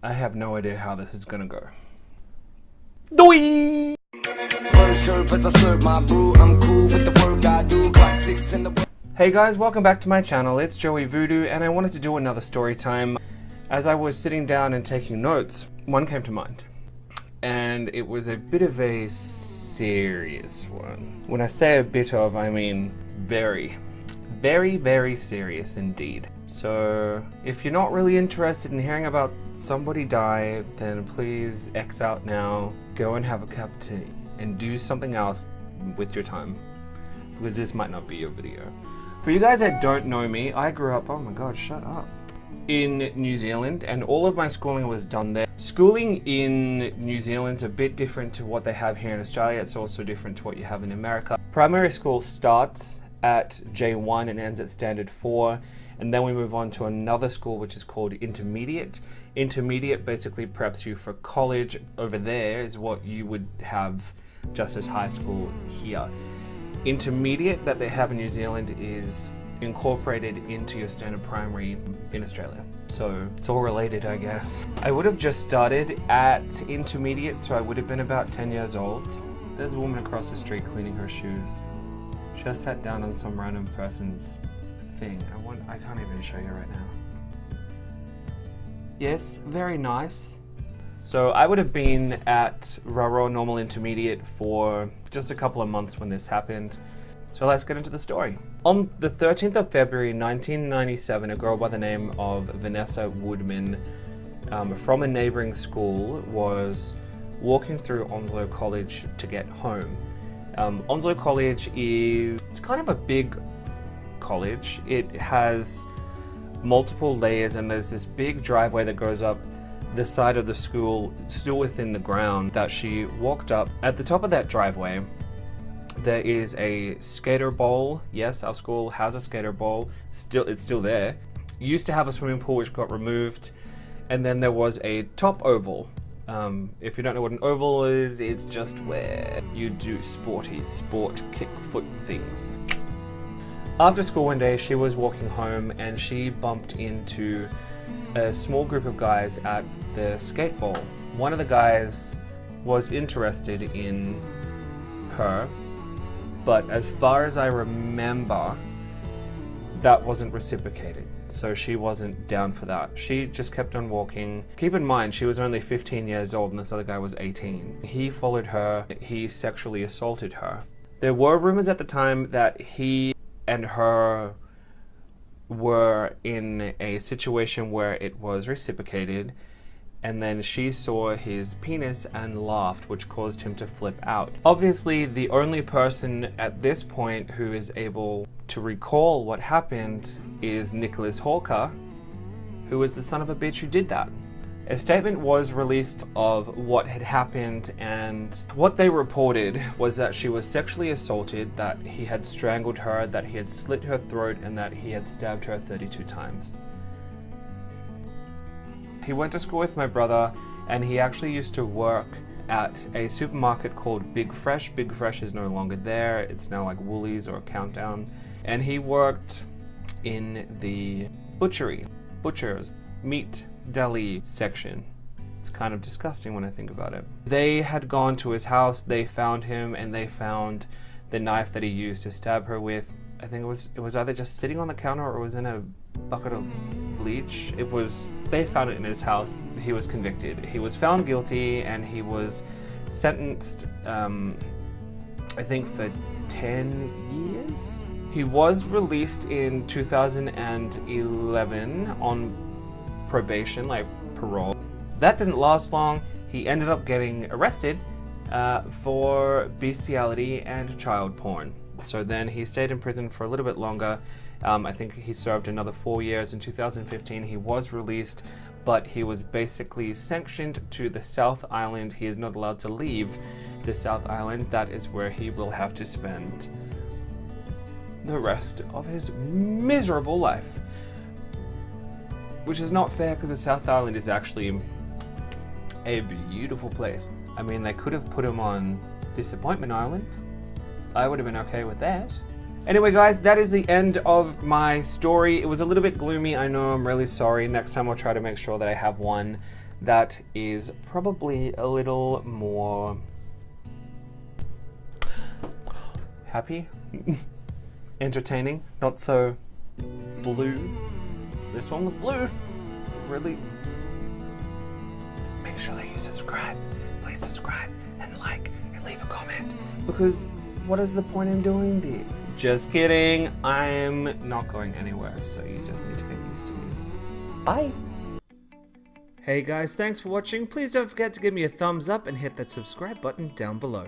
I have no idea how this is gonna go. Doi! Hey guys, welcome back to my channel. It's Joey Voodoo, and I wanted to do another story time. As I was sitting down and taking notes, one came to mind. And it was a bit of a serious one. When I say a bit of, I mean very, very serious indeed. So if you're not really interested in hearing about somebody die, then please X out now, go and have a cup of tea, and do something else with your time, because this might not be your video. For you guys that don't know me, I grew up, oh my god, shut up, in New Zealand, and all of my schooling was done there. Schooling in New Zealand's a bit different to what they have here in Australia. It's also different to what you have in America. Primary school starts at J1 and ends at Standard 4. And then we move on to another school which is called intermediate. Intermediate basically preps you for college. Over there is what you would have just as high school here. Intermediate that they have in New Zealand is incorporated into your standard primary in Australia. So it's all related, I guess. I would have just started at intermediate, so I would have been about 10 years old. There's a woman across the street cleaning her shoes. She just sat down on some random person's thing. I can't even show you right now. Yes, very nice. So I would have been at Raro Normal Intermediate for just a couple of months when this happened. So let's get into the story. On the 13th of February 1997, a girl by the name of Vanessa Woodman from a neighboring school was walking through Onslow College to get home. Onslow College it's kind of a big college. It has multiple layers, and there's this big driveway that goes up the side of the school, still within the ground, that she walked up. At the top of that driveway, there is a skater bowl. Yes, our school has a skater bowl. It's still there. Used to have a swimming pool which got removed, and then there was a top oval. If you don't know what an oval is, it's just where you do sport kick foot things. After school one day, she was walking home and she bumped into a small group of guys at the skate bowl. One of the guys was interested in her, but as far as I remember, that wasn't reciprocated. So she wasn't down for that. She just kept on walking. Keep in mind, she was only 15 years old and this other guy was 18. He followed her. He sexually assaulted her. There were rumors at the time that he and her were in a situation where it was reciprocated, and then she saw his penis and laughed, which caused him to flip out. Obviously, the only person at this point who is able to recall what happened is Nicholas Hawker, who was the son of a bitch who did that. A statement was released of what had happened, and what they reported was that she was sexually assaulted, that he had strangled her, that he had slit her throat, and that he had stabbed her 32 times. He went to school with my brother, and he actually used to work at a supermarket called Big Fresh. Big Fresh is no longer there. It's now like Woolies or Countdown. And he worked in the butcher's meat deli section. It's kind of disgusting when I think about it. They had gone to his house, they found him, and they found the knife that he used to stab her with. I think it was either just sitting on the counter or it was in a bucket of bleach. They found it in his house. He was convicted. He was found guilty and he was sentenced, I think for 10 years? He was released in 2011 on probation, like parole. That didn't last long. He ended up getting arrested for bestiality and child porn. So then he stayed in prison for a little bit longer. I think he served another 4 years. In 2015, he was released, but he was basically sanctioned to the South Island. He is not allowed to leave the South Island. That is where he will have to spend the rest of his miserable life. Which is not fair, because the South Island is actually a beautiful place. I mean, they could have put him on Disappointment Island. I would have been okay with that. Anyway guys, that is the end of my story. It was a little bit gloomy, I know, I'm really sorry. Next time I'll try to make sure that I have one that is probably a little more happy, entertaining, not so blue. This one was blue. Really. Make sure that you subscribe. Please subscribe and like and leave a comment, because what is the point in doing these? Just kidding. I'm not going anywhere, so you just need to get used to me. Bye. Hey guys, thanks for watching. Please don't forget to give me a thumbs up and hit that subscribe button down below.